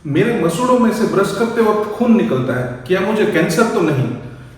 मेरे मसूड़ों में से ब्रश करते वक्त खून निकलता है, क्या मुझे कैंसर तो नहीं?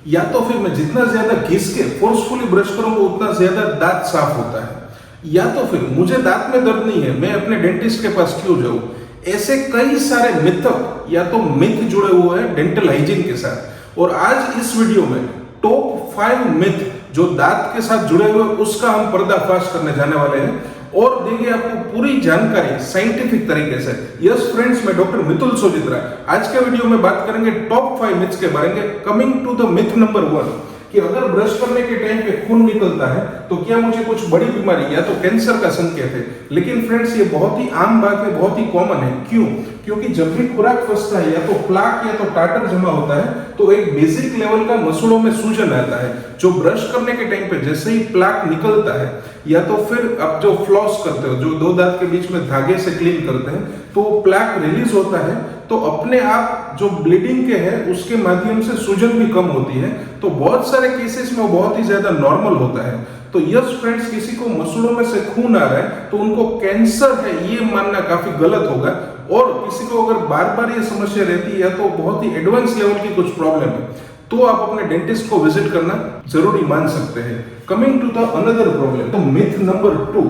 या तो फिर मैं जितना ज्यादा घिस के फोर्सफुली ब्रश करूंगा उतना ज्यादा दांत साफ होता है। या तो फिर मुझे दांत में दर्द नहीं है, मैं अपने डेंटिस्ट के पास क्यों जाऊं? ऐसे कई सारे मिथक या तो मिथ जुड़े हुए हैं डेंटल हाइजीन के साथ। और आज इस वीडियो में टॉप 5 मिथ जो दांत के साथ जुड़े हुए उसका हम पर्दाफाश करने जाने वाले हैं और देंगे आपको पूरी जानकारी साइंटिफिक तरीके से। यस फ्रेंड्स, मैं डॉक्टर मितुल सोजित्रा आज के वीडियो में बात करेंगे टॉप 5 मिथ्स के बारे में। Coming to the myth number 1 कि अगर ब्रश करने के टाइम पे खून निकलता है तो क्या मुझे कुछ बड़ी बीमारी या तो कैंसर का संकेत है? लेकिन फ्रेंड्स, ये बहुत ही आम बात है, बहुत ही कॉमन है। क्यों? क्योंकि जब भी खुराक फंसता है या तो प्लाक या तो टाटर जमा होता है तो एक बेसिक लेवल का मसूड़ों में सूजन आता है जो ब्रश करने के टाइम पे जैसे ही प्लाक निकलता है या तो फिर आप जो फ्लॉस करते हो, जो दो दांत के बीच में धागे से क्लीन करते हैं, तो प्लाक रिलीज होता है तो अपने आप जो ब्लीडिंग के है उसके माध्यम से सूजन भी कम होती है। तो बहुत सारे केसेस में बहुत ही ज्यादा नॉर्मल होता है। तो यस फ्रेंड्स, किसी को मसूड़ों में से खून आ रहा है तो उनको कैंसर है ये मानना काफी गलत होगा। और किसी को अगर बार बार ये समस्या रहती है या तो बहुत ही एडवांस लेवल की कुछ प्रॉब्लम है तो आप अपने डेंटिस्ट को विजिट करना जरूरी मान सकते हैं। Coming to the another problem, तो मिथ नंबर 2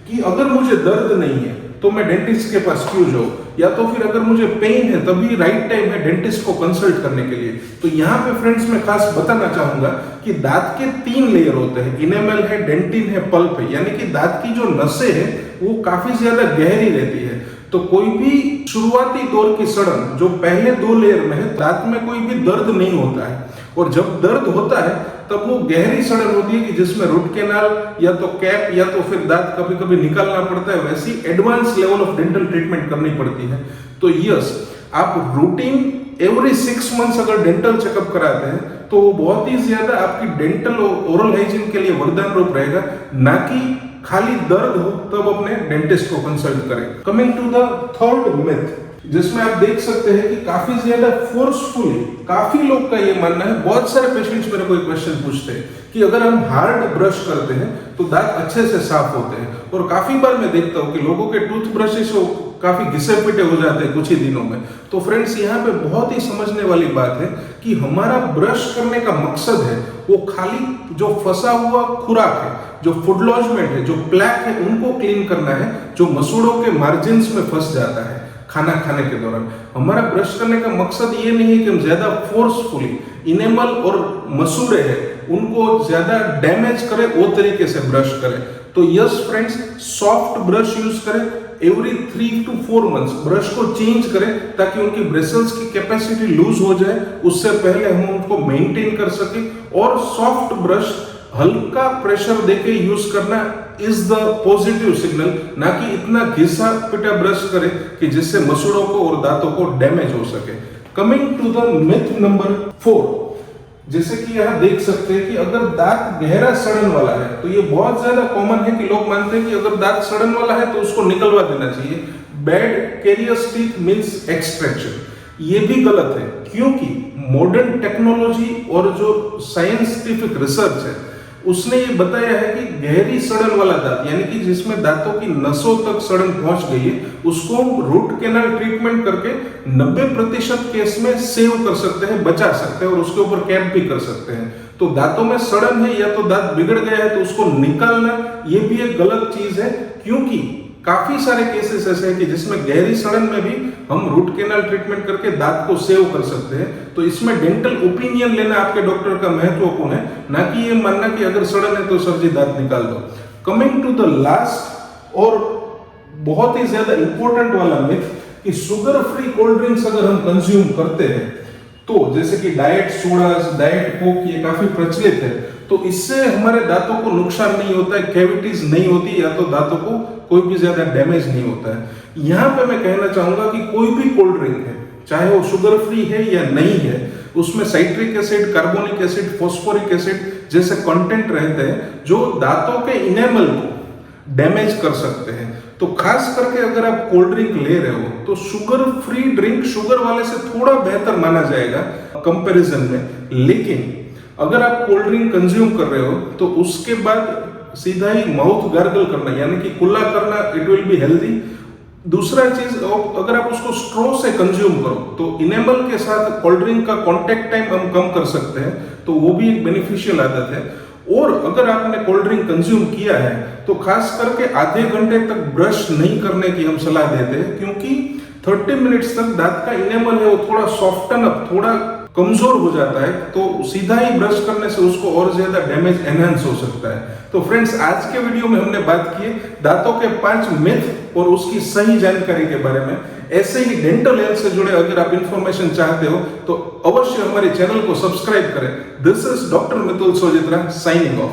कि अगर मुझे दर्द नहीं है तो मैं डेंटिस्ट के पास क्यों जाऊं? या तो फिर अगर मुझे पेन है तभी राइट टाइम है डेंटिस्ट को कंसल्ट करने के लिए। तो यहाँ पे फ्रेंड्स मैं खास बताना चाहूंगा कि दांत के 3 लेयर होते हैं, इनेमल है, डेंटिन है, पल्प है। यानी कि दांत की जो नसें हैं वो काफी ज्यादा गहरी रहती है। तो कोई भी शुरुआती दौर की सड़न जो पहले 2 लेयर में है, दांत में कोई भी दर्द नहीं होता है। और जब दर्द होता है तब वो गहरी सड़न होती है कि जिसमें रूट कैनाल या तो कैप या तो फिर दांत कभी कभी निकालना पड़ता है। वैसी advance level of dental treatment करनी पड़ती है। तो यस, आप रूटीन एवरी 6 मंथ्स अगर डेंटल चेकअप कराते हैं तो वो बहुत ही ज्यादा आपकी डेंटल और ओरल हाइजीन के लिए वरदान रूप रहेगा, ना कि खाली दर्द हो तब अपने डेंटिस्ट को कंसल्ट करें। Coming to the third myth, जिसमें आप देख सकते हैं कि काफी ज्यादा फोर्सफुली काफी लोग का ये मानना है, बहुत सारे पेशेंट्स मेरे को एक क्वेश्चन पूछते हैं कि अगर हम हार्ड ब्रश करते हैं तो दांत अच्छे से साफ होते हैं। और काफी बार मैं देखता हूँ कि लोगों के टूथ ब्रशेस काफी घिसे पिटे हो जाते हैं कुछ ही दिनों में। तो फ्रेंड्स, यहाँ पे बहुत ही समझने वाली बात है कि हमारा ब्रश करने का मकसद है वो खाली जो फंसा हुआ खुराक है, जो फूड लॉजमेंट है, जो प्लैक है, उनको क्लीन करना है जो मसूड़ों के मार्जिन्स में फंस जाता है खाना खाने के दौरान। हमारा ब्रश करने का मकसद ये नहीं है कि हम ज्यादा फोर्सफुली इनेमल और मसूड़े हैं उनको ज्यादा डैमेज करें, वो तरीके से ब्रश करें। तो yes friends, soft brush use करें, एवरी 3 to 4 मंथ्स ब्रश को चेंज करें ताकि उनकी ब्रिसल्स की कैपेसिटी लूज हो जाए, उससे पहले हम उनको मेंटेन कर सके। और सॉफ्ट ब्रश हल्का प्रेशर देके यूज करना इज द पॉजिटिव सिग्नल, ना कि इतना घिसा पिटा ब्रश करें कि जिससे मसूड़ों को और दांतों को डैमेज हो सके। Coming to the myth number 4, जैसे कि यहाँ देख सकते हैं कि अगर दांत गहरा सड़न वाला है तो ये बहुत ज्यादा कॉमन है कि लोग मानते हैं कि अगर दांत सड़न वाला है तो उसको निकलवा देना चाहिए। Bad carious teeth means extraction. ये भी गलत है, क्योंकि मॉडर्न टेक्नोलॉजी और जो साइंटिफिक रिसर्च है उसने ये बताया है कि गहरी सड़न वाला दांत, यानी कि जिसमें दांतों की नसों तक सड़न पहुंच गई है, उसको हम रूट कैनाल ट्रीटमेंट करके 90% केस में सेव कर सकते हैं, बचा सकते हैं और उसके ऊपर कैप भी कर सकते हैं। तो दांतों में सड़न है या तो दांत बिगड़ गया है तो उसको निकालना ये भी एक गलत चीज है, क्योंकि काफी सारे केसेस ऐसे हैं कि जिसमें गहरी सड़न में भी हम रूट कैनाल ट्रीटमेंट करके दांत को सेव कर सकते हैं। तो इसमें डेंटल ओपिनियन लेना आपके डॉक्टर का महत्वपूर्ण है, ना कि ये मानना कि अगर सड़न है तो सर जी दांत निकाल दो। कमिंग टू द लास्ट और बहुत ही ज्यादा इंपॉर्टेंट वाला मिथ कि शुगर फ्री कोल्ड ड्रिंक्स अगर हम कंज्यूम करते हैं तो जैसे कि डाइट सोडा, डाइट कोक, ये काफी प्रचलित है, तो इससे हमारे दांतों को नुकसान नहीं होता है, कैविटीज नहीं होती या तो दांतों को कोई भी ज्यादा डैमेज नहीं होता है। यहाँ पे मैं कहना चाहूंगा कि कोई भी कोल्ड ड्रिंक है, चाहे वो शुगर फ्री है या नहीं है, उसमें citric acid, carbonic acid, phosphoric acid जैसे कंटेंट रहते हैं जो दांतों के इनेमल को डैमेज कर सकते हैं। तो खास करके अगर आप कोल्ड ड्रिंक ले रहे हो तो शुगर फ्री ड्रिंक शुगर वाले से थोड़ा बेहतर माना जाएगा कंपैरिजन में। लेकिन अगर आप कोल्ड ड्रिंक कंज्यूम कर रहे हो तो उसके बाद सीधा ही माउथ गार्गल करना, यानी कि कुल्ला करना, इट विल बी हेल्दी। दूसरा चीज, अगर आप उसको स्ट्रॉ से कंज्यूम करो तो इनेमल के साथ कोल्ड ड्रिंक का कांटेक्ट टाइम हम कम कर सकते हैं, तो वो भी एक बेनिफिशियल आदत है। और अगर आपने कोल्ड ड्रिंक कंज्यूम किया है तो खास करके आधे घंटे तक ब्रश नहीं करने की हम सलाह देते हैं, क्योंकि 30 मिनट्स तक दांत का इनेमल है वो थोड़ा सॉफ्टन अप, थोड़ा कमजोर हो जाता है, तो सीधा ही ब्रश करने से उसको और ज्यादा डैमेज एनहांस हो सकता है। तो फ्रेंड्स, आज के वीडियो में हमने बात की दांतों के 5 मिथ और उसकी सही जानकारी के बारे में। ऐसे ही डेंटल हेल्थ से जुड़े अगर आप इंफॉर्मेशन चाहते हो तो अवश्य हमारे चैनल को सब्सक्राइब करें। This is doctor Mitul Sojitra signing of.